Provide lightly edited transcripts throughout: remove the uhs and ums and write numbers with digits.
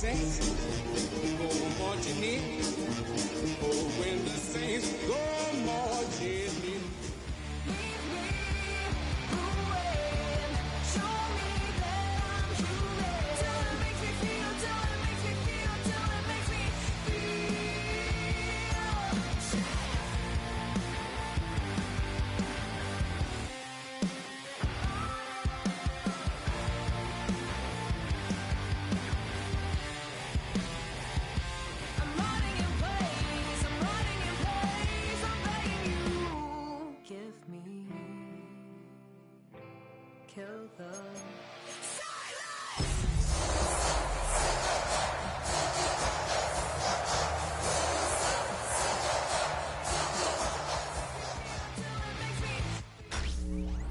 saints go marching in. Oh, when the saints go marching in.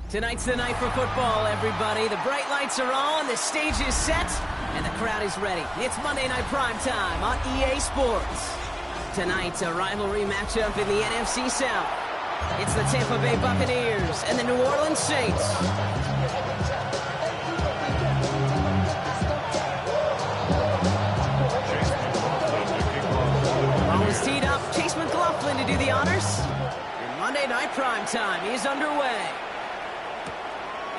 Tonight's the night for football, everybody. The bright lights are on, the stage is set, and the crowd is ready. It's Monday Night Primetime on EA Sports. Tonight's a rivalry matchup in the NFC South. It's the Tampa Bay Buccaneers and the New Orleans Saints. Ball is teed up. Chase McLaughlin to do the honors. And Monday Night Primetime is underway.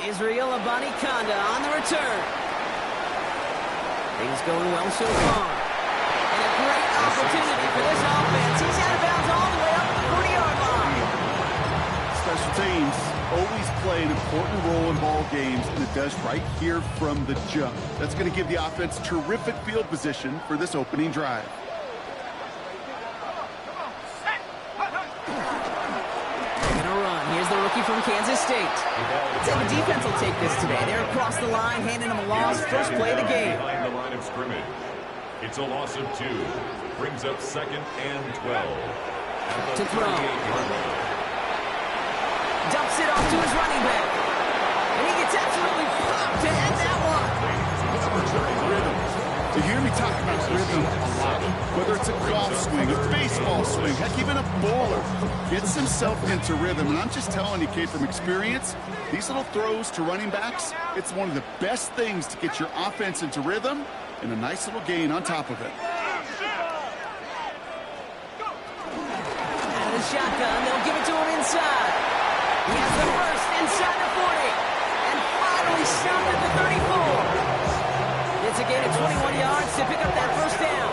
Israel Abanikanda on the return. Things going well so far. And a great opportunity for this offense. He's out of bounds all the way up to the 40-yard line. Special teams always play an important role in ball games, and it does right here from the jump. That's going to give the offense terrific field position for this opening drive. Here's the rookie from Kansas State. I'd say the defense will take this today. They're across the line, handing him a loss. First play of the game. Behind the line of scrimmage. It's a loss of 2. Brings up 2nd and 12. To throw. Dumps it off to his running back. And he gets absolutely popped to end that one. Rhythm. You hear me talk about rhythm a lot. Whether it's a golf swing, a baseball swing, heck, even a bowler gets himself into rhythm. And I'm just telling you, kid, from experience, these little throws to running backs, it's one of the best things to get your offense into rhythm and a nice little gain on top of it. Out of the shotgun, they'll give it to him inside. He has the first inside the 40. And finally stopped at the 34. It's a gain of 21 yards to pick up that first down.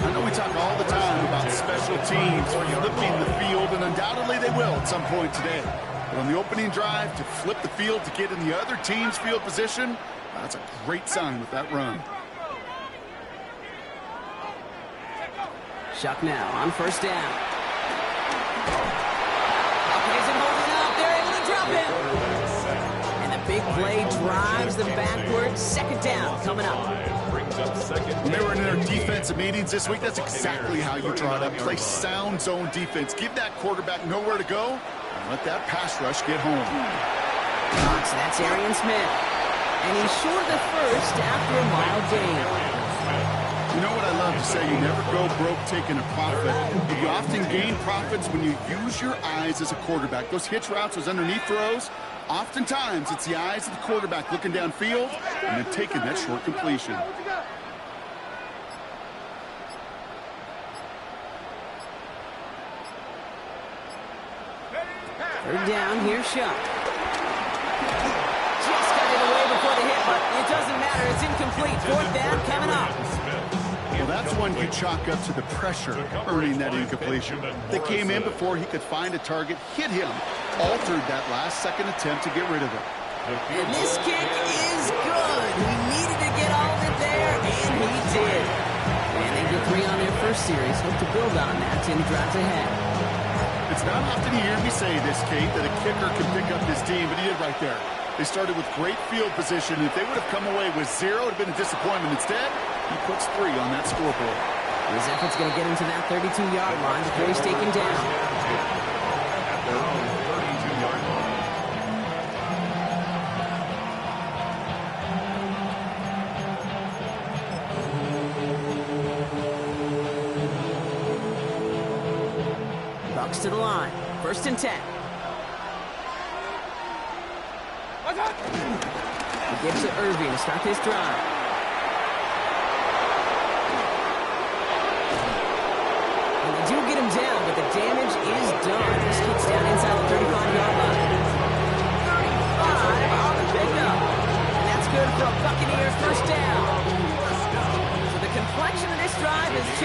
I know we talk all the time about special teams flipping the field, and undoubtedly they will at some point today. But on the opening drive, to flip the field to get in the other team's field position, that's a great sign with that run. Shuck now on first down. Plays him holding up. They're able to drop him. And the big play drives them backwards. Second down coming up. When they were in their defensive meetings this week, that's exactly how you draw it up. Play sound zone defense. Give that quarterback nowhere to go, and let that pass rush get home. So that's Arian Smith. And he's short of the first after a mild gain. You know what I love to say? You never go broke taking a profit. But you often gain profits when you use your eyes as a quarterback. Those hitch routes, those underneath throws, oftentimes it's the eyes of the quarterback looking downfield and then taking that short completion. Third down, here's Shuck. Just got it away before the hit, but it doesn't matter. It's incomplete. Fourth down coming up. Well, that's one you chalk up to the pressure earning that incompletion. They came in before he could find a target, hit him, altered that last-second attempt to get rid of it. And this kick is good. He needed to get all of it there, and he did. And they get 3 on their first series. Hope to build on that in the drives ahead. It's not often you hear me say this, Kate, that a kicker can pick up this team, but he did right there. They started with great field position. If they would have come away with 0, it would have been a disappointment. Instead, he puts 3 on that scoreboard. His effort's going to get him to that 32-yard line before he's taken down. At their own 32-yard line. Bucs to the line. First and 10. He gives to Irving to start this drive.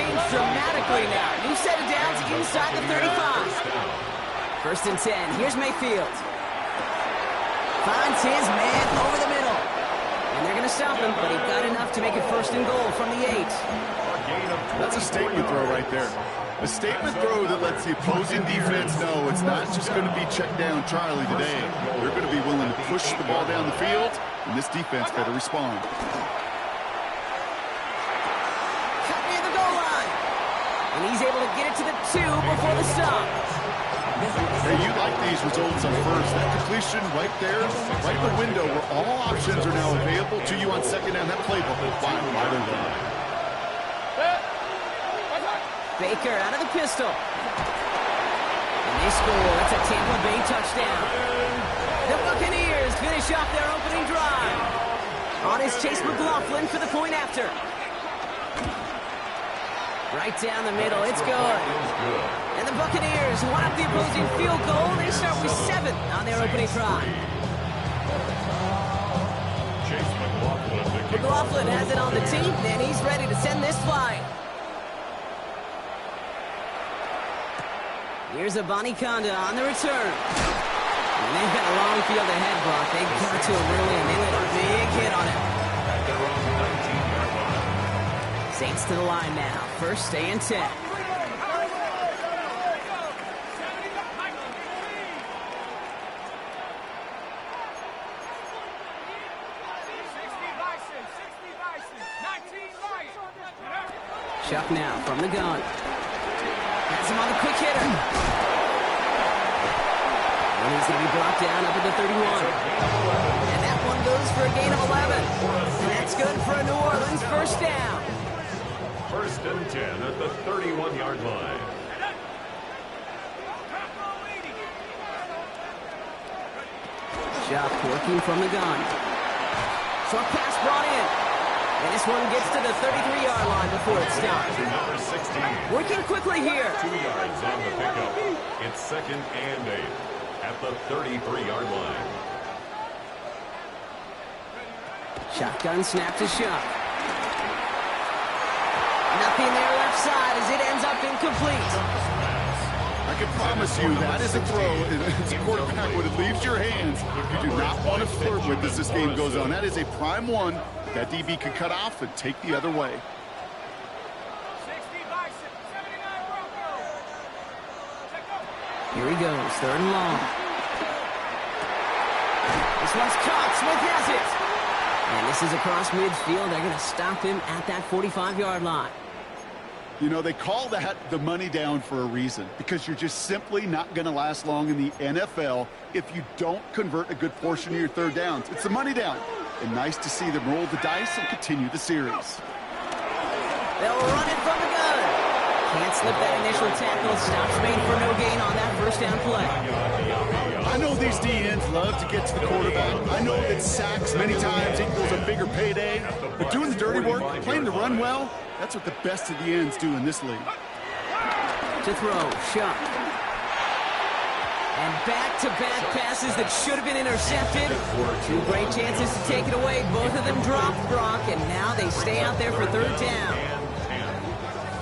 changed dramatically now. New set of downs inside the 35. First and 10. Here's Mayfield. Finds his man over the middle. And they're going to stop him, but he got enough to make it first and goal from the 8. That's a statement throw right there. A statement throw that lets the opposing defense know it's not just going to be check down Charlie today. They're going to be willing to push the ball down the field, and this defense better respond. Cut near the goal line. And he's able to get it to the 2 before the stop. Hey, you like these results on first. That completion right there, right in the window where all options are now available to you on second down. That playbook will fly wide open. Baker out of the pistol. And they score. It's a Tampa Bay touchdown. The Buccaneers finish off their opening drive. On is Chase McLaughlin for the point after. Right down the middle. It's good. And the Buccaneers want up the opposing field goal. They start with 7 on their opening drive. McLaughlin has it on the team, and he's ready to send this flying. Here's a Conda on the return. And they've got a long field ahead, Brock. They got to him early, and they let a big hit on him. Saints to the line now. First and 10. Chuck now from the gun. Has him on the quick hitter. And he's going to be brought down up at the 31. And that one goes for a gain of 11. And that's good for a New Orleans first down. First and 10 at the 31-yard line. Chuck working from the gun. Short pass brought in. And this one gets to the 33-yard line before it stops. Number 16. Working quickly here. 2 yards on the pickup. It's second and 8 at the 33-yard line. Shotgun snap to Chuck. Nothing there left side as it ends up incomplete. I can promise you that is a throw, and it's a quarterback when it leaves your hands. You do not want to flirt with as this game goes on. That is a prime one that DB can cut off and take the other way. Here he goes, third and long. This one's caught. Smith has it. And this is across midfield. They're going to stop him at that 45-yard line. You know, they call that the money down for a reason, because you're just simply not going to last long in the NFL if you don't convert a good portion of your third downs. It's the money down. And nice to see them roll the dice and continue the series. They'll run it from the gun. Can't slip that initial tackle. Stops made for no gain on that first down play. I know these DNs love to get to the quarterback. I know that sacks many times equals a bigger payday. But doing the dirty work, playing the run well, that's what the best of the ends do in this league. To throw, Chuck. And back-to-back passes that should have been intercepted. 2 great chances to take it away. Both of them dropped, Brock, and now they stay out there for third down.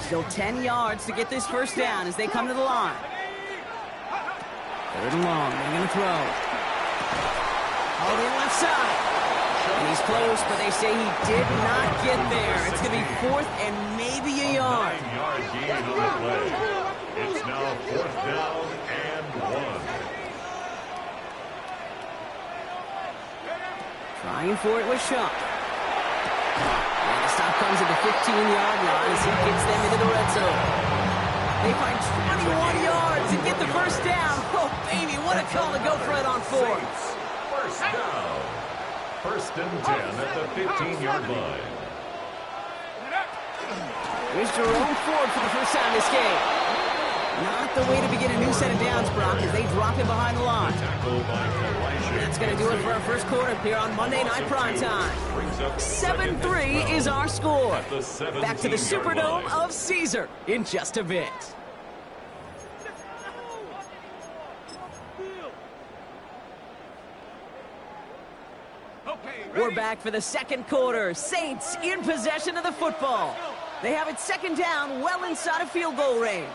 Still 10 yards to get this first down as they come to the line. Third and long. They're going to throw. Hold in left side. And he's close, but they say he did not get there. It's going to be 4th and maybe a yard. 9-yard gain on the play. It's now 4th down and 1. Trying for it with Chuck. And the stop comes at the 15-yard line as he gets them into the red zone. They find 21 yards and get the first down. Oh, baby, what a call to go for it on 4th. First down. First and 10 at the 15-yard line. Here's Jerome Ford for the first time this game. Not the way to begin a new set of downs, Brock, as they drop him behind the line. That's going to do it for our first quarter here on Monday Night Primetime. 7-3 is our score. Back to the Superdome of Caesar in just a bit. We're back for the second quarter. Saints in possession of the football. They have it second down, well inside of field goal range.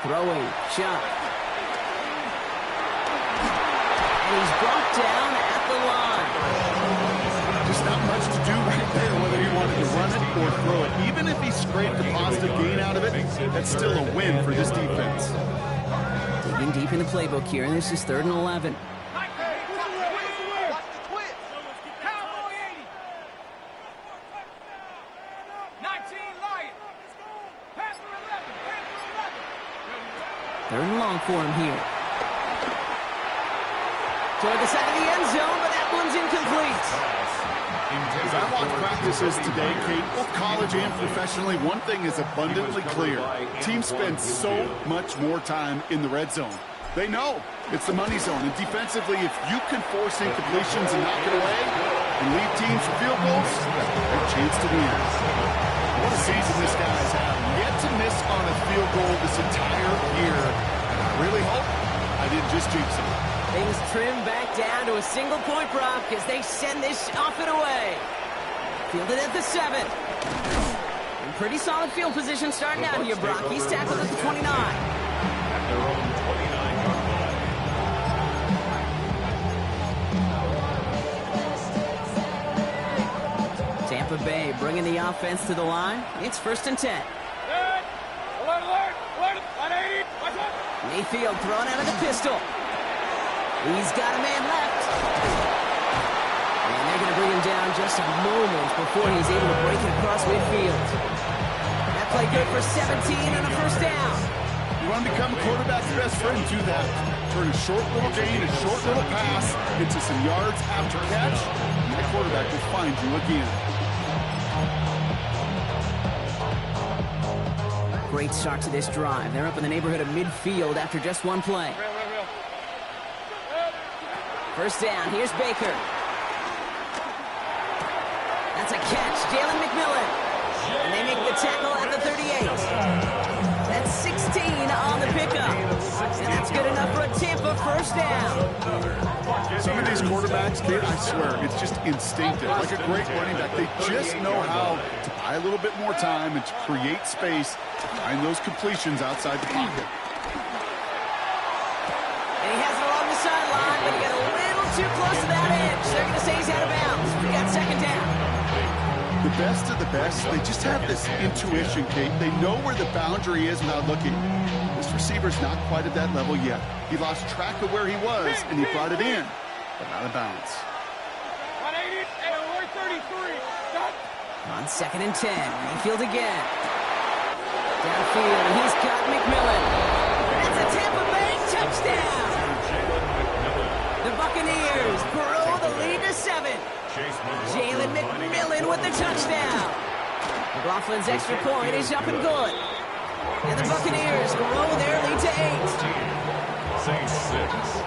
Throwing, shot. And he's brought down at the line. Just not much to do right there, whether he wanted to run it or throw it. Even if he scraped a positive gain out of it, that's still a win for this defense. Digging deep in the playbook here, and this is 3rd and 11. Third and long for him here. Toward the side of the end zone, but that one's incomplete. As I watch practices today, Kate, both college and professionally, one thing is abundantly clear. Teams spend so much more time in the red zone. They know it's the money zone. And defensively, if you can force incompletions and knock it away and lead teams for field goals, a chance to win. What a season this guy's had. Yet to miss on a field goal this entire year. And I really hope I didn't just jinx him. Things trim back down to a single-point prop as they send this off and away. Fielded at the 7. In pretty solid field position starting out here, Brock. He's tackled at the 29. At their own 29-yard line. Tampa Bay bringing the offense to the line. It's 1st and 10. Mayfield thrown out of the pistol. He's got a man left. And they're going to bring him down just a moment before he's able to break it across midfield. That play good for 17 and a 1st down. You want to become a quarterback's best friend, do that. Turn a short little gain, a short little pass into some yards after catch, and that quarterback will find you again. Great start to this drive. They're up in the neighborhood of midfield after just one play. 1st down. Here's Baker. That's a catch. Jalen McMillan. And they make the tackle at the 38. That's 16 on the pickup. And that's good enough for a Tampa 1st down. Some of these quarterbacks, kid, I swear, it's just instinctive. Like a great running back, they just know how to buy a little bit more time and to create space to find those completions outside the pocket. And he has it along the sideline, but he got a little too close to that edge. They're going to say he's out of bounds. We got 2nd down. The best of the best, they just have this intuition, Kate. They know where the boundary is without looking. This receiver's not quite at that level yet. He lost track of where he was, and he brought it in, but not a bounce. On 2nd and 10, Mayfield again. Downfield, and he's got McMillan. That's a Tampa Bay touchdown. The Buccaneers grow the lead to 7. Jalen McMillan with the touchdown. McLaughlin's extra point is up and good. And the Buccaneers grow their lead to 8. Saints 6.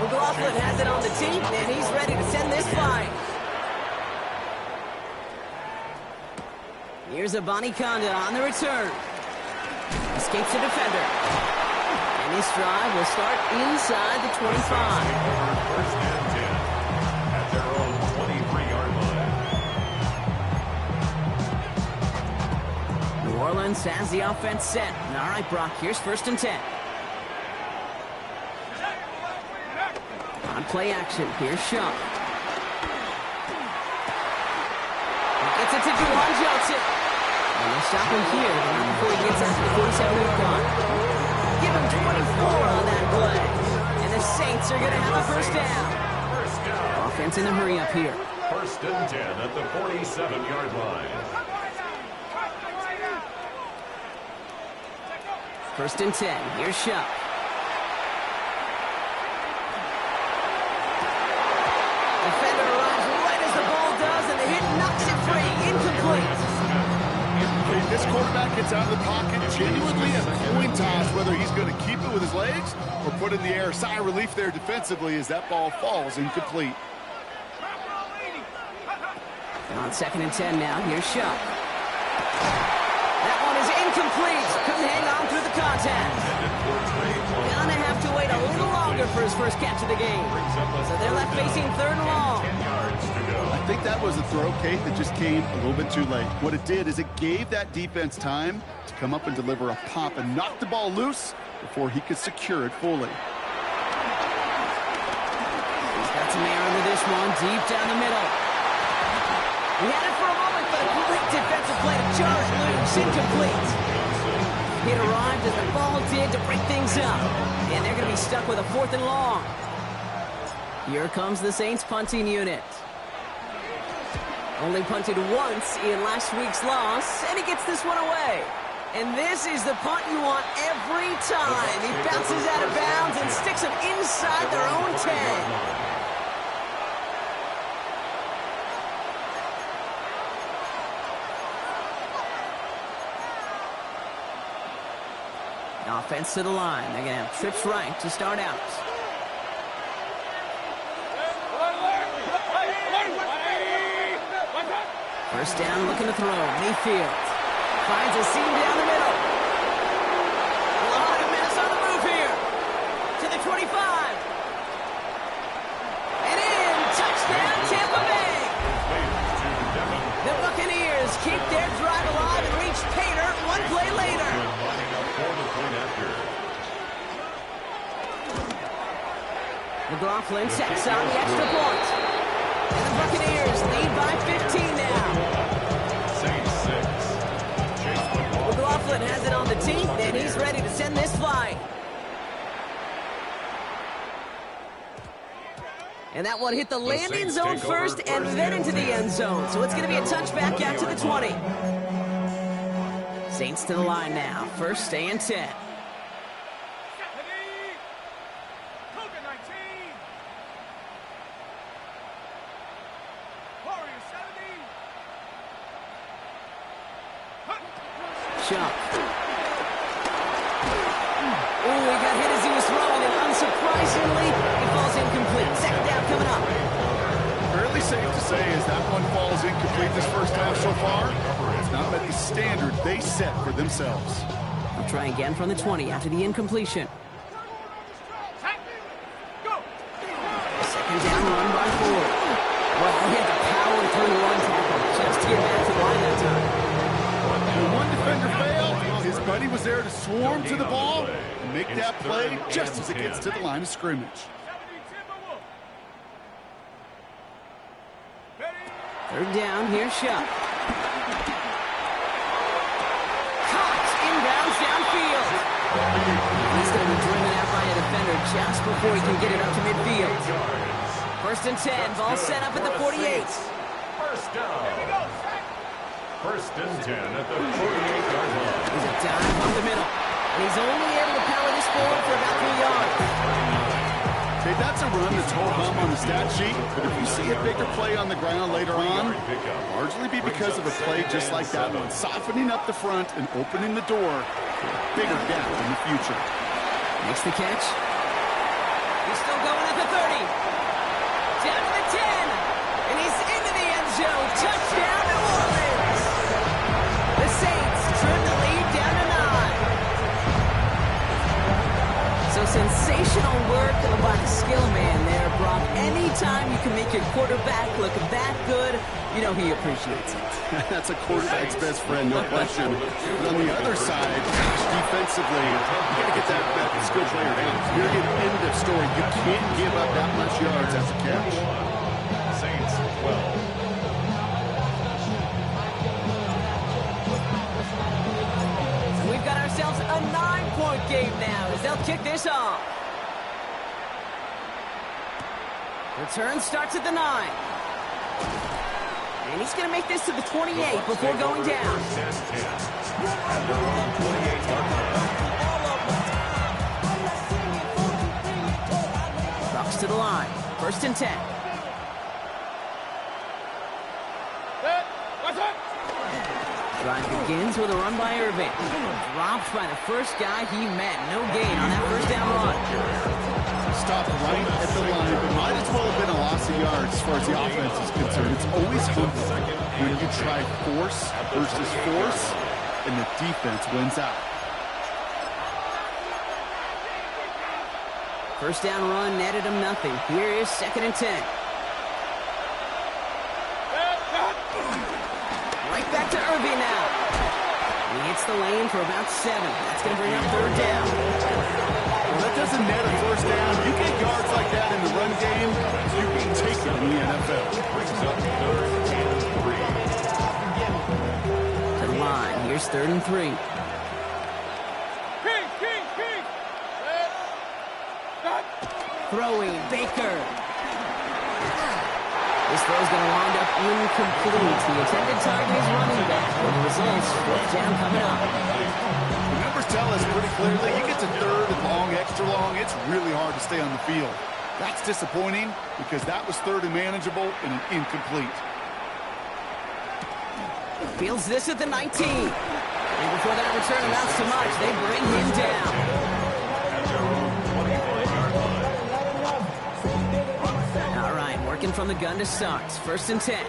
McLaughlin has it on the tee, and he's ready to send this flying. Here's a Bonnie Conda on the return. Escapes the defender. And this drive will start inside the 25. 1st and 10 at their own 23-yard line. New Orleans has the offense set. All right, Brock, here's 1st and 10. On play action, here's Shaw. He gets it to Juwan Johnson. And they'll stop him here, but not before he gets out to the 47-yard line. Give him 24 on that play. And the Saints are going to have a 1st down. Offense in the hurry up here. 1st and 10 at the 47-yard line. 1st and 10. Here's Shaw. Defender arrives right as the ball does, and the hit knocks it free. Incomplete. This quarterback gets out of the pocket, genuinely a coin toss whether he's going to keep it with his legs or put it in the air. Sigh of relief there defensively as that ball falls incomplete. On 2nd and 10 now, here's Shaw. That one is incomplete. Couldn't hang on through the contact. Gonna have to wait a little longer for his first catch of the game. So they're left facing 3rd and long. I think that was a throw, Kate, that just came a little bit too late. What it did is it gave that defense time to come up and deliver a pop and knock the ball loose before he could secure it fully. He's got some air under this one, deep down the middle. He had it for a moment, but a great defensive play to charge loose, incomplete. It arrived as the ball did to break things up. And they're going to be stuck with a 4th and long. Here comes the Saints punting unit. Only punted once in last week's loss, and he gets this one away. And this is the punt you want every time. He bounces out of bounds and sticks them inside their own 10. Offense to the line. They're going to have trips right to start out. First down, looking to throw. Mayfield finds a seam down the middle. A lot of minutes on the move here. To the 25. And in. Touchdown, Tampa Bay. The Buccaneers keep their drive alive and reach Pater one play later. McLaughlin sets on the extra point. And the Buccaneers lead by 15 now. McLaughlin has it on the tee, and he's ready to send this flying. And that one hit the landing zone first and then into the end zone. So it's going to be a touchback out to the 20. Saints to the line now. First and 10. Chuck. Oh, he got hit as he was throwing, and unsurprisingly, he falls incomplete. 2nd down coming up. Fairly safe to say as that one falls incomplete this first half so far, it's not met the standard they set for themselves. They'll try again from the 20 after the incompletion. 2nd down, run by Ford. Well, he had to power through one tackle just to get back to the line that time. When one defender failed, his buddy was there to swarm to the ball and make that play just as it gets to the line of scrimmage. 3rd down, here's Shuck. Caught inbounds downfield. He's going to be driven out by a defender just before he can get it up to midfield. 1st and 10, ball set up at the 48. First down. 1st and 10 at the 48-yard line. He's a dive up the middle. And he's only able to power this forward for about 3 yards. Okay, that's a run that's ho-hum on the stat sheet, but if you see a bigger play on the ground later on, largely be because of a play just like that one, softening up the front and opening the door for a bigger gap in the future. Makes the catch. He's still going at the 30. Down to the 10. And he's into the end zone. Touchdown, New Orleans. The Saints trim the lead down to 9. So sensational work by the skill man there, Brock. Anytime you can make your quarterback look that good, you know he appreciates it. That's a quarterback's best friend, no question. But on the other side, defensively, you got to get that skill player down. You're going to end the story. You can't give up that much yards as a catch. Saints 12. We've got ourselves a 9-point game now as they'll kick this off. Return starts at the 9. And he's going to make this to the 28 before going down. Bucks to the line. 1st and 10. Drive begins with a run by Irving. Dropped by the first guy he met. No gain on that 1st down run. Stopped right at the line, but might as well have been a loss of yards as far as the offense is concerned. It's always humbling when you try force versus force. and the defense wins out. First down run netted him nothing. Here is 2nd and 10. Right back to Irving now. He hits the lane for about 7. That's going to bring up 3rd down. Well, that doesn't net a first down. You get yards like that in the run game, you can take it in the NFL. Brings up 3rd and 3. To the line. Here's 3rd and 3. Throwing, Baker. This throw's going to wind up incomplete. The intended target is running back. With the results, 4th down coming up. The numbers tell us pretty clearly, you get to 3rd and long, extra long, it's really hard to stay on the field. That's disappointing because that was 3rd and manageable and an incomplete. Fields this at the 19. And before that return amounts to much, they bring him down. Working from the gun to start. 1st and 10.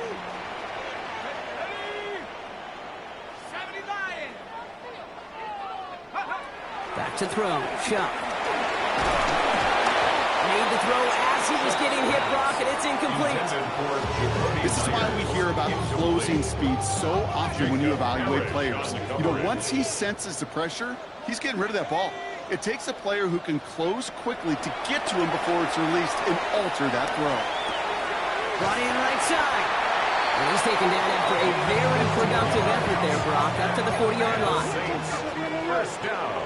Back to throw. Shuck. Made the throw as he was getting hit, Brock, and it's incomplete. This is why we hear about closing speed so often when you evaluate players. You know, once he senses the pressure, he's getting rid of that ball. It takes a player who can close quickly to get to him before it's released and alter that throw. Brought in right side. And he's taken down after a very productive effort there, Brock, up to the 40-yard line. First down.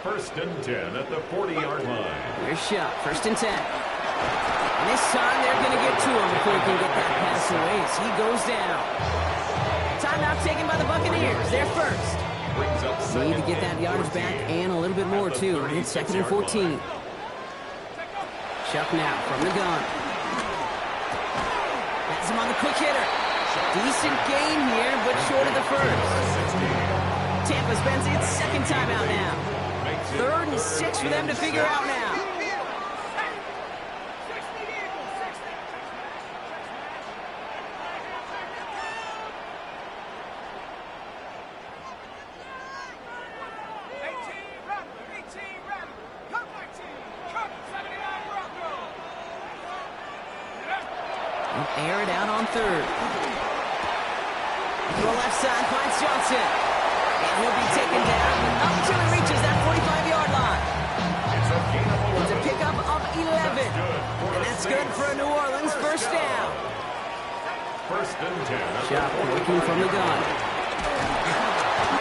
1st and 10 at the 40-yard line. Here's Shuck, 1st and 10. And this time they're going to get to him before he can get that pass away as he goes down. Timeout taken by the Buccaneers. They're first. Need to get that yardage back and a little bit more, too. It's 2nd and 14. Shuck now from the gun. Has him on the quick hitter. Decent game here, but short of the first. Tampa spends its 2nd timeout now. 3rd and 6 for them to figure out now. Air it out on 3rd. Throw left side, finds Johnson. And he'll be taken down until he reaches that 45-yard line. It's a pickup of 11. And that's good for a New Orleans 1st down. 1st and 10. Shot working from the gun.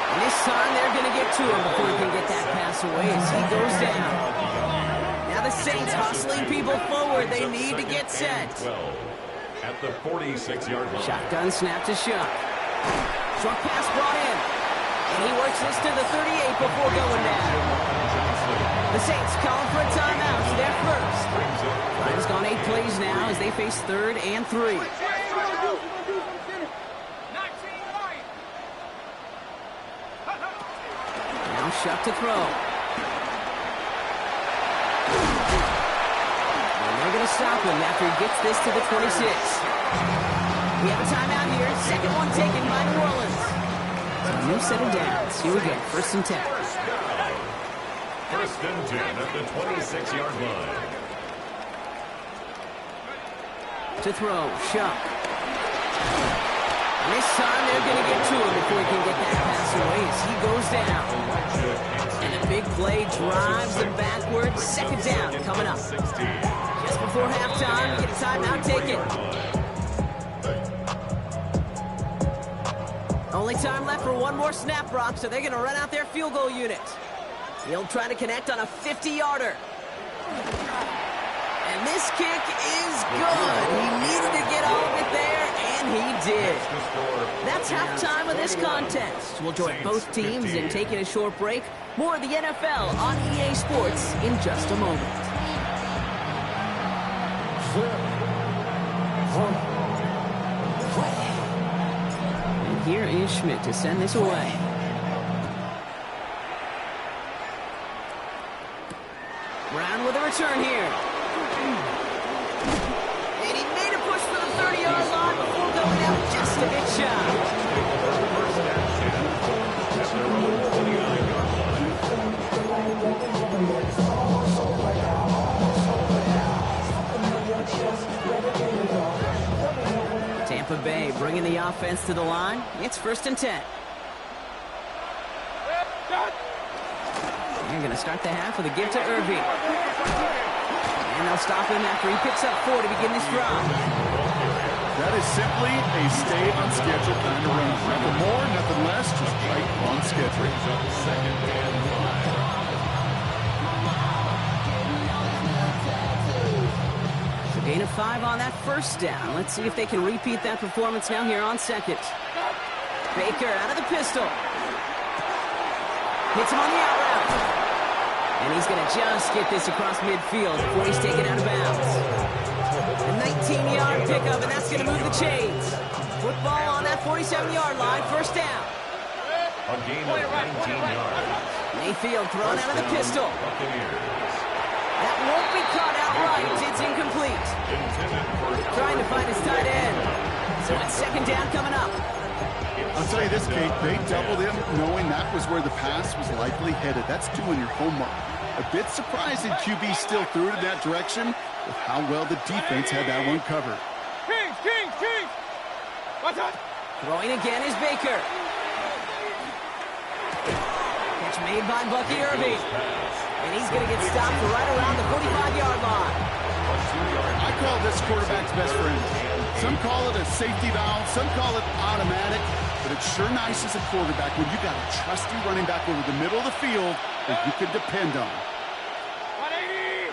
And this time they're going to get to him before he can get that pass away as he goes down. Now the Saints hustling people forward. They need to get set. At the 46-yard line. Shotgun snap to Shuck. Short pass brought in. And he works this to the 38 before going down. The Saints calling for a timeout. They're first. Lions gone 8 plays now as they face 3rd and 3. Now Shuck to throw. They're going to stop him after he gets this to the 26. We have a timeout here. 2nd one taken by New Orleans. So new set of downs. Here we go. 1st and 10. 1st and 10 at the 26-yard line. To throw. Shuck. And this time they're going to get to him before he can get that pass away as he goes down. And a big play drives them backwards. 2nd down coming up. Just before halftime, we get a timeout taken. Only time left for one more snap, Brock, so they're going to run out their field goal unit. He'll try to connect on a 50-yarder. And this kick is good. He needed to get all of it there, and he did. That's halftime of this contest. We'll join both teams in taking a short break. More of the NFL on EA Sports in just a moment. And here is Schmidt to send this away. Brown with a return here. And he made a push for the 30-yard line before going out just a bit shy. Tampa Bay bringing the offense to the line. It's 1st and 10. They're going to start the half with a give to Irving. And they'll stop him after he picks up 4 to begin this drive. That is simply a stay on schedule kind of run. Nothing more, nothing less, just right on schedule. Second and 5. So gain of 5 on that first down. Let's see if they can repeat that performance now here on second. Baker out of the pistol. Hits him on the out route. And he's going to just get this across midfield before he's taken out of bounds. A 19-yard pickup, and that's going to move the chains. Football on that 47-yard line, first down. A gain of 19 yards. Mayfield thrown out of the pistol. That won't be caught outright. It's incomplete. Trying to find his tight end. So it's second down coming up. I'll tell you this, Kate, they doubled him knowing that was where the pass was likely headed. That's doing your homework. A bit surprising QB still threw it in that direction with how well the defense had that one covered. Kings! Watch out! Throwing again is Baker. Catch made by Bucky Irving. And he's going to get stopped right around the 45-yard line. I call this quarterback's best friend. Some call it a safety valve, some call it automatic, but it's sure nice as a quarterback when you got a trusty running back over the middle of the field that you can depend on. 180!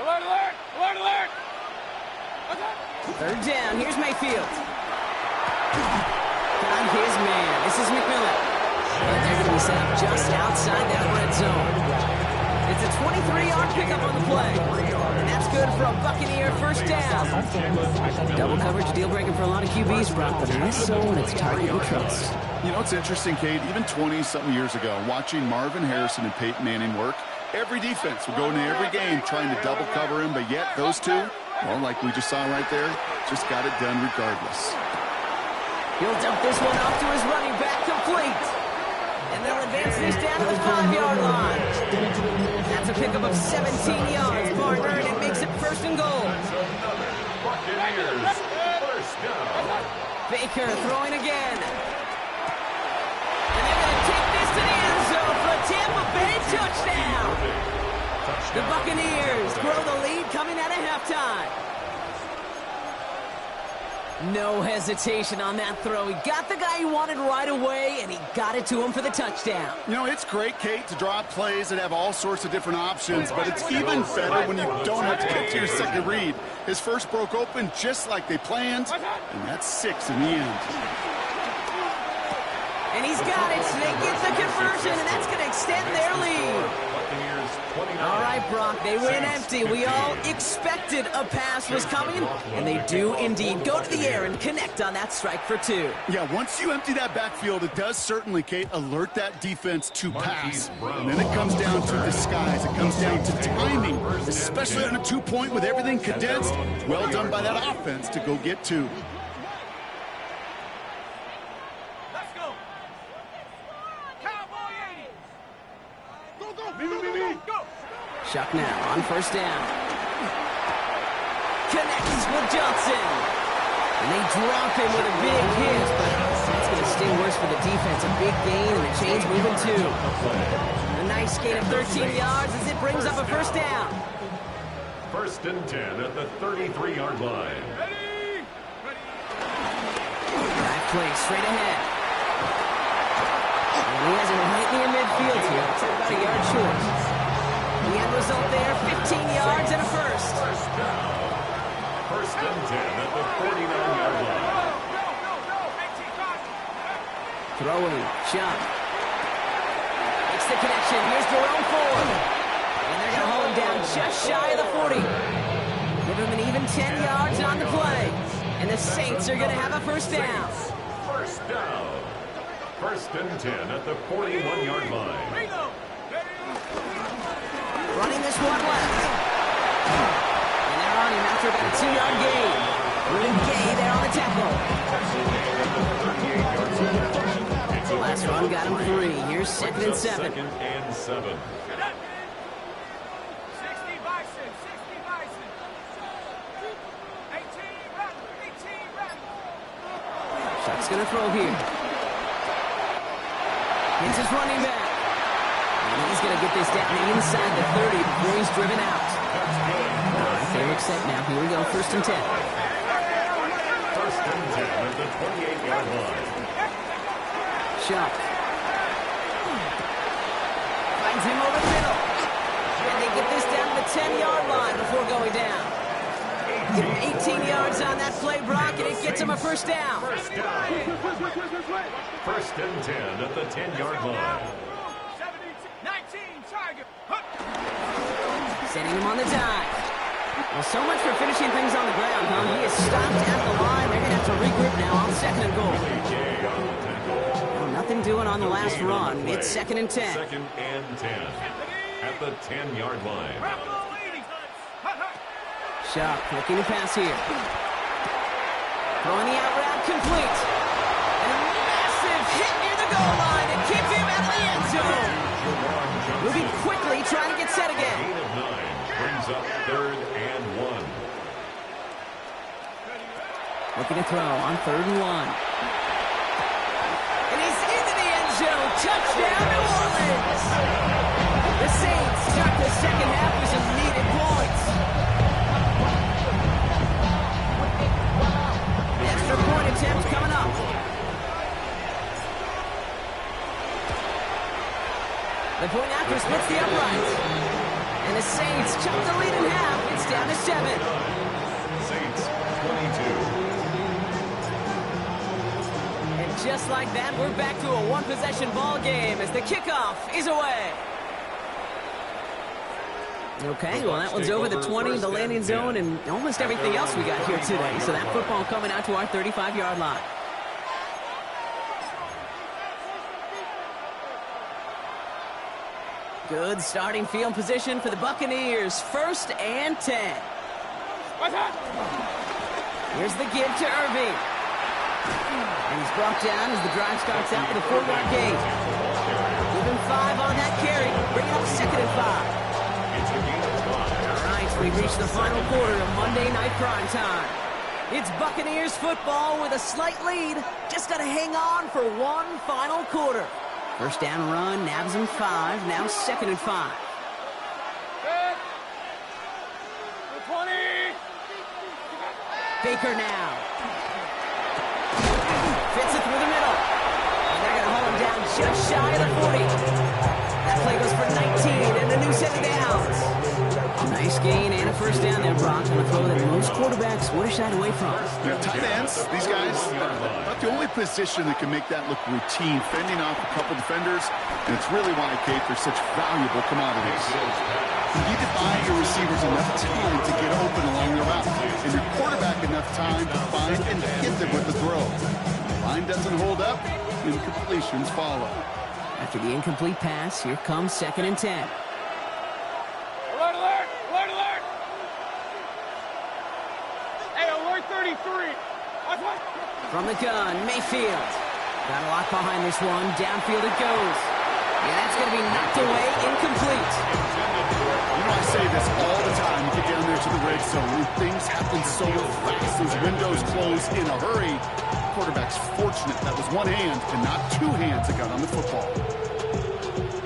Alert! Third down, here's Mayfield. Got his man. This is McMillan. And they're going to be set up just outside that red zone. It's a 23-yard pickup on the play. And that's good for a Buccaneer first down. Double coverage deal breaker for a lot of QBs, Brock, but less so when it's target you trust. You know, it's interesting, Kate, even 20-something years ago, watching Marvin Harrison and Peyton Manning work, every defense would go into every game trying to double cover him, but yet those two, well, like we just saw right there, just got it done regardless. He'll dump this one off to his running back, complete. And they'll advance this down to the 5-yard line. That's a pickup of 17 yards, partner, and it makes it first and goal. Buccaneers, first down. Baker throwing again. And they're going to take this to the end zone for a Tampa Bay touchdown. The Buccaneers grow the lead coming out of halftime. No hesitation on that throw. He got the guy he wanted right away, and he got it to him for the touchdown. You know, it's great, Kate, to draw up plays that have all sorts of different options, but it's even better when you don't have to get to your second read. His first broke open just like they planned, and that's 6 in the end. And he's got it. They get the conversion, and that's going to extend their lead. All right, Brock, they win empty. We all expected a pass was coming, and they do indeed go to the air and connect on that strike for 2. Yeah, once you empty that backfield, it does certainly, Kate, alert that defense to pass. And then it comes down to disguise. It comes down to timing, especially on a 2-point with everything condensed. Well done by that offense to go get 2. Chuck now on first down. Connects with Johnson. And they drop him with a big hit, but that's going to sting worse for the defense. A big gain, and the chain's moving too. A nice gain of 13 yards as it brings up a first down. First and 10 at the 33-yard line. Back play straight ahead. And he has it right near midfield here. It's about a yard short. The end result there, 15 yards and a first. First and 10 at the 49-yard line. Throwing, Chuck. Makes the connection. Here's Jerome Ford. And they're going to hold him down just shy of the 40. Give him an even 10 yards on the play. And the Saints are going to have a first down. First down. First and 10 at the 41-yard line. Running this one left. And they're on him after about a 2-yard gain. Ruben Gay there on the tackle. Last run got him 3. Here's second and 7. Second and 7. He's going to throw here. It's his running back. And he's going to get this down inside the 30 before he's driven out. All right, they look set now. Here we go, 1st and 10. 1st and 10 at the 28-yard line. Shot. Finds him over the middle. And they get this down to the 10-yard line before going down. Give him 18 yards on that play, Brock, and it gets him a 1st down. 1st down. 1st and 10 at the 10-yard line. Setting him on the dive. Well, so much for finishing things on the ground, huh? He is stopped at the line. They're going to have to regroup now on 2nd and goal. Well, nothing doing on the last run. It's 2nd and 10. 2nd and 10 at the 10-yard line. Sharp looking to pass here. Throwing the out route complete. And a massive hit near the goal line and keep him out of the end zone. Moving quickly, trying to get set again. 8 of 9 brings up 3rd and 1. Looking to throw on 3rd and 1. And he's into the end zone. Touchdown, New Orleans. The Saints start the 2nd half with some needed points. Extra point attempt coming up. The point after splits the uprights. And the Saints chop the lead in half. It's down to 7. Saints 22. And just like that, we're back to a one-possession ball game as the kickoff is away. Okay, well, that one's over the 20, the landing zone, and almost everything else we got here today. So that football coming out to our 35-yard line. Good starting field position for the Buccaneers. 1st and 10. Here's the give to Irving. And he's brought down as the drive starts out with a 4-yard gain. Give him 5 on that carry. Bring it up 2nd and 5. All right, we reach the final quarter of Monday Night Prime Time. It's Buccaneers football with a slight lead. Just got to hang on for one final quarter. 1st down run, nabs him 5. Now 2nd and 5. 20. Baker now. Fits it through the middle. And they're going to hold him down just shy of the 40. That play goes for 19 and a new set of downs. Nice gain and a 1st down there, Brock, on a throw that most quarterbacks would have shied away from. Yeah, tight ends, these guys, about the only position that can make that look routine, fending off a couple defenders, and it's really why, Kate, they're such valuable commodities. You need to buy your receivers enough time to get open along the route, and your quarterback enough time to find and hit them with the throw. Line doesn't hold up, incompletions follow. After the incomplete pass, here comes 2nd and 10. Alert, alert! Alert, alert! Hey, alert 33! Watch. From the gun, Mayfield. Got a lock behind this one. Downfield it goes. Yeah, that's going to be knocked away, incomplete. You know, I say this all the time. You get down there to the red zone, and things happen so fast. Those windows close in a hurry. Quarterback's fortunate that was one hand and not 2 hands that got on the football.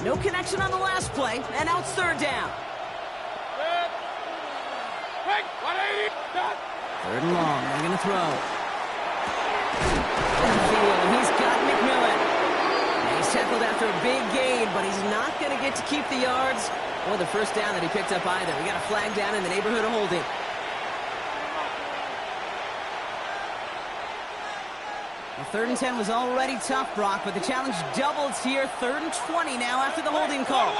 No connection on the last play, and now it's 3rd down. 3rd and long, they're going to throw. Downfield, and he's got McMillan. And he's tackled after a big gain, but he's not going to get to keep the yards or the 1st down that he picked up either. We got a flag down in the neighborhood of holding. Well, 3rd and 10 was already tough, Brock, but the challenge doubles here. 3rd and 20 now after the holding call.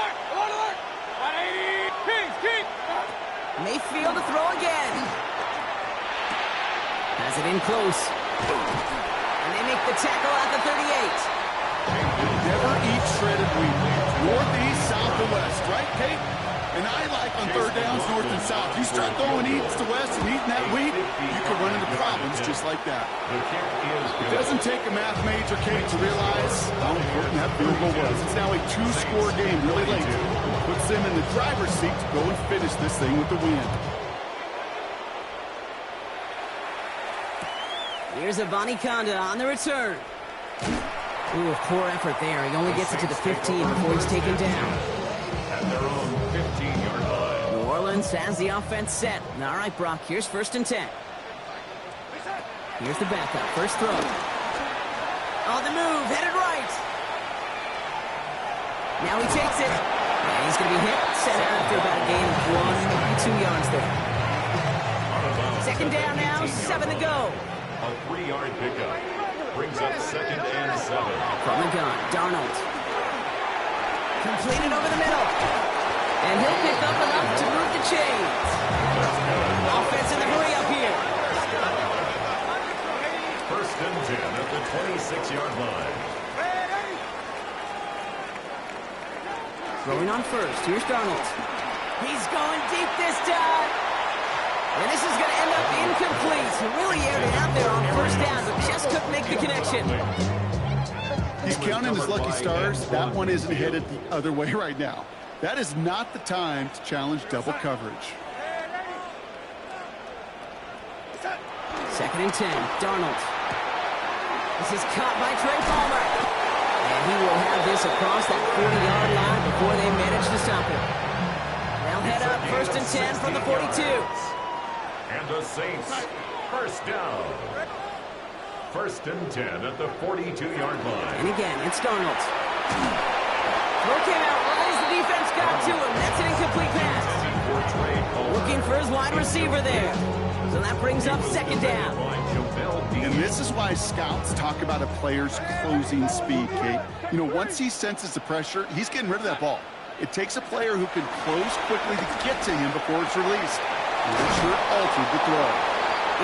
Mayfield to throw again. Has it in close. And they make the tackle at the 38. Never eat shredded wheat. Northeast, south, or west, right, Kate? And I like on 3rd downs, north and south. You start going east to west and eating that wheat, you can run into problems just like that. It doesn't take a math major, Kate, to realize how important that field goal was. It's now a 2-score game really late. Puts them in the driver's seat to go and finish this thing with the win. Here's Conda on the return. Ooh, poor effort there. He only gets it to the 15 before he's taken down. At their own 15-yard line. New Orleans has the offense set. All right, Brock, here's 1st and 10. Here's the backup. First throw. On the move, headed right. Now he takes it. And he's going to be hit. Set after about a gain of 2 yards there. 2nd down now, 7 to go. A 3-yard pickup. Brings up 2nd and 7. From the gun, Darnold. Completed over the middle. And he'll pick up enough to move the chains. Offense in the hurry up here. 1st and 10 at the 26-yard line. Throwing on first. Here's Darnold. He's going deep this time. And this is going to end up incomplete. He really aired it out there on 1st down, but just couldn't make the connection. He's counting his lucky stars. That one isn't headed the other way right now. That is not the time to challenge double coverage. 2nd and 10. Darnold. This is caught by Trey Palmer. And he will have this across that 40-yard line before they manage to stop him. They'll head up 1st and 10 from the 42. And the Saints, 1st down. 1st and 10 at the 42-yard line. And again, it's Darnold. Throw came out right as the defense got to him. That's an incomplete pass. Looking for his wide receiver there. So that brings up 2nd down. And this is why scouts talk about a player's closing speed, Kate. You know, once he senses the pressure, he's getting rid of that ball. It takes a player who can close quickly to get to him before it's released. It sure altered the throw.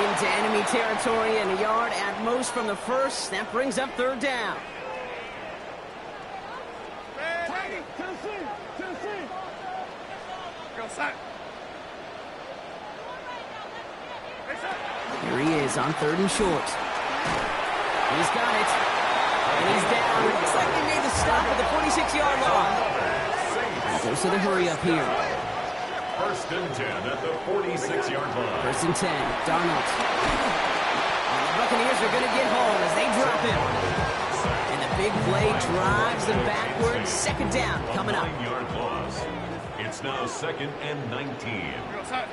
Into enemy territory and a yard at most from the 1st. That brings up 3rd down. Here he is on 3rd and short. He's got it. And he's down. It looks like they made the stop at the 46-yard line. He goes to the hurry up here. 1st and 10 at the 46-yard line. 1st and 10. Darnold. And the Buccaneers are going to get home as they drop him. And the big play drives them backwards. 2nd down coming up. 9-yard loss. It's now 2nd and 19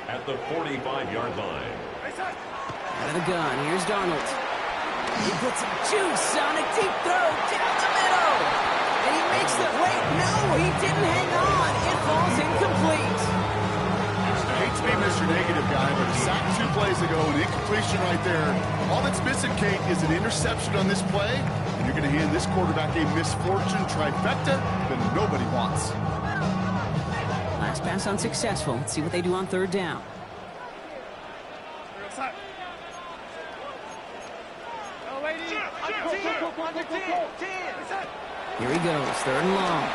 at the 45-yard line. Out of the gun. Here's Darnold. He puts some juice on a deep throw down the middle. And he makes the... Wait, no, he didn't hang on. It falls incomplete. I hate to be Mr. Negative guy, but sacked 2 plays ago, an incompletion right there. All that's missing, Kate, is an interception on this play, and you're going to hand this quarterback a misfortune trifecta that nobody wants. Last pass unsuccessful. Let's see what they do on 3rd down. Here he goes, 3rd and long.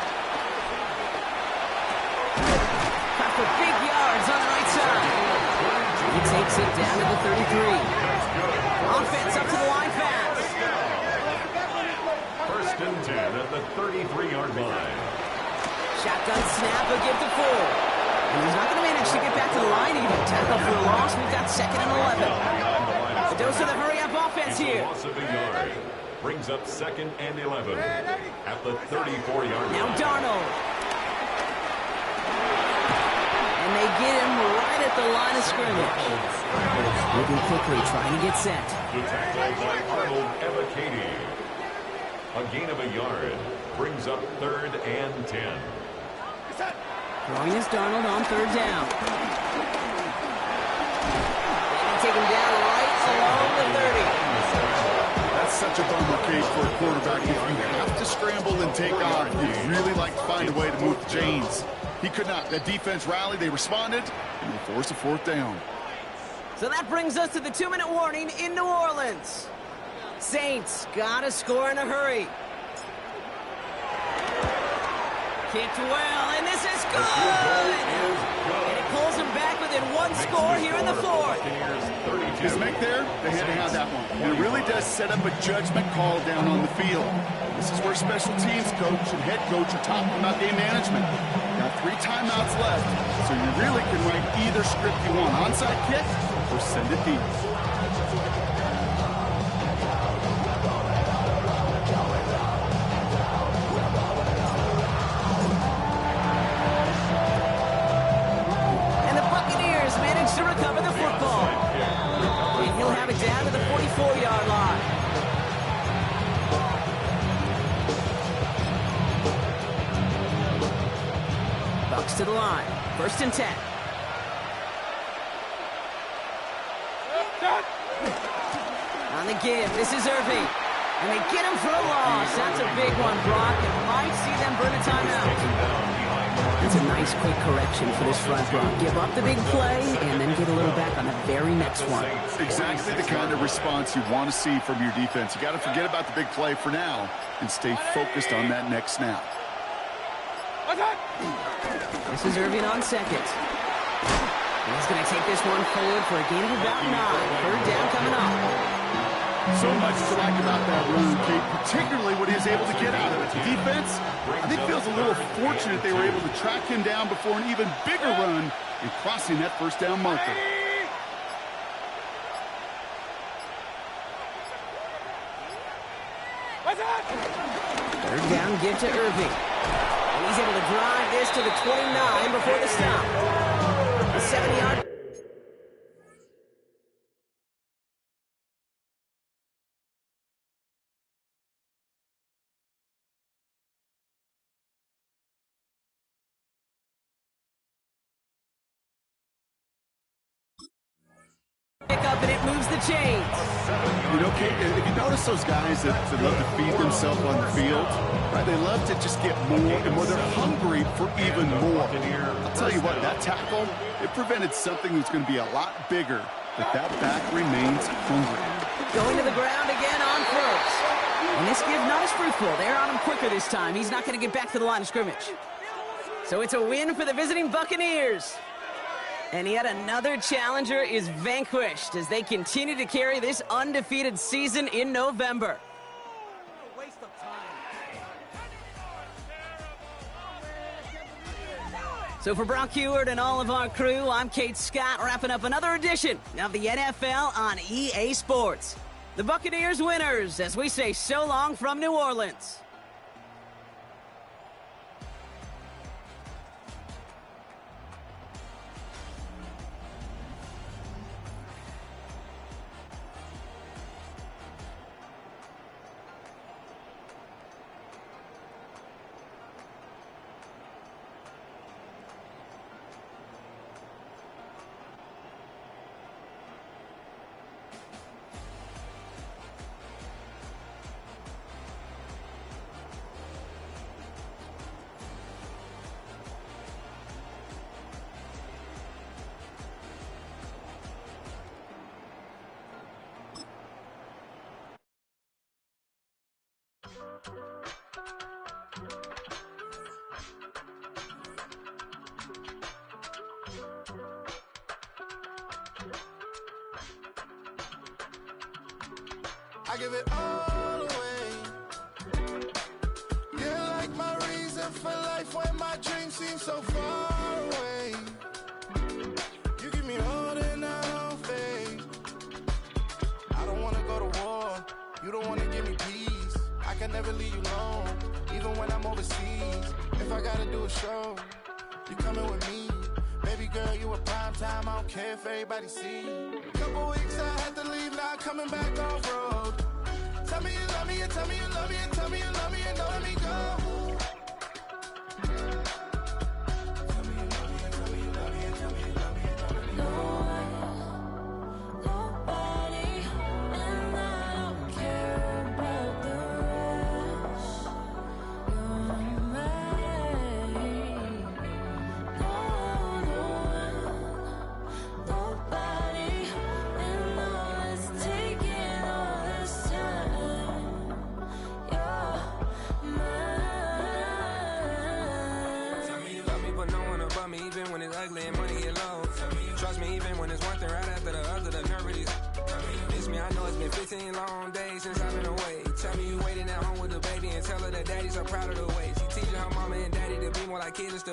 Got for big yards on the right side. He takes it down to the 33. Offense up to the line fast. 1st and 10 at the 33-yard line. Shotgun snap, a give to Full. And he's not going to manage to get back to the line even. Tackle for a loss. We've got 2nd and 11. The dose of the hurry-up offense here. Loss of a yard. Brings up 2nd and 11 at the 34-yard line. Now Darnold. And they get him right at the line of scrimmage. Moving quickly, trying to get set. The tackle by Arnold Evakady. A gain of a yard. Brings up 3rd and 10. Throwing is Darnold on 3rd down. They take him down right along the 30. That's such a bummer, Kate, for a quarterback. If you have to scramble and take off, you'd really like to find a way to move the chains. He could not. The defense rallied, they responded, and they forced a 4th down. So that brings us to the 2-minute warning in New Orleans. Saints gotta score in a hurry. Kicked well, and this is good! And it pulls them back within 1 score here in the 4th. His make there, they had to have that one. And it really does set up a judgment call down on the field. This is where special teams coach and head coach are talking about game management. Got 3 timeouts left, so you really can write either script you want. Onside kick or send it deep. to the line. 1st and 10. On the give, this is Irving. And they get him for a loss. That's a big one, Brock. And might see them burn a timeout. It's a nice quick correction for this front row. Give up the big play and then get a little back on the very next one. Exactly the kind of response you want to see from your defense. You got to forget about the big play for now and stay focused on that next snap. This is Irving on 2nd. He's going to take this one forward for a gain of about 9. 3rd down coming up. So much to like about that run, Kate, particularly what he was able to get out of it. The defense, I think, feels a little fortunate they were able to track him down before an even bigger run and crossing that 1st down marker. Third down, give to Irving. And he's able to drive this to the 29 before the stop. A 70-yard. Pick up and it moves the chains. You know, Kate, if you notice those guys that love to feed themselves on the field, right? They love to just get more and more. They're hungry for even more. I'll tell you what, that tackle, it prevented something that's going to be a lot bigger, but that back remains hungry. Going to the ground again on 1st. And this give not as fruitful. They're on him quicker this time. He's not going to get back to the line of scrimmage. So it's a win for the visiting Buccaneers. And yet another challenger is vanquished as they continue to carry this undefeated season in November. So for Brock Heward and all of our crew, I'm Kate Scott, wrapping up another edition of the NFL on EA Sports. The Buccaneers winners as we say so long from New Orleans. I give it all away. You're like my reason for life when my dreams seem so far away. You give me all that I don't fade. I don't wanna go to war. You don't wanna give me peace. I can never leave you alone, even when I'm overseas. If I gotta do a show, you coming with me. Baby girl, you a prime time. I don't care if everybody see. Couple weeks I had to leave, now coming back off road. Tell me you love me, and tell me you love me, and tell me you love me, and don't let me go. Even when it's ugly and money get low. Trust me, even when it's one thing right after the other, the nerve really miss me. I know it's been 15 long days since I've been away. Tell me you waiting at home with the baby and tell her that daddy's so proud of the way. She teaching her mama and daddy to be more like kids and stuff.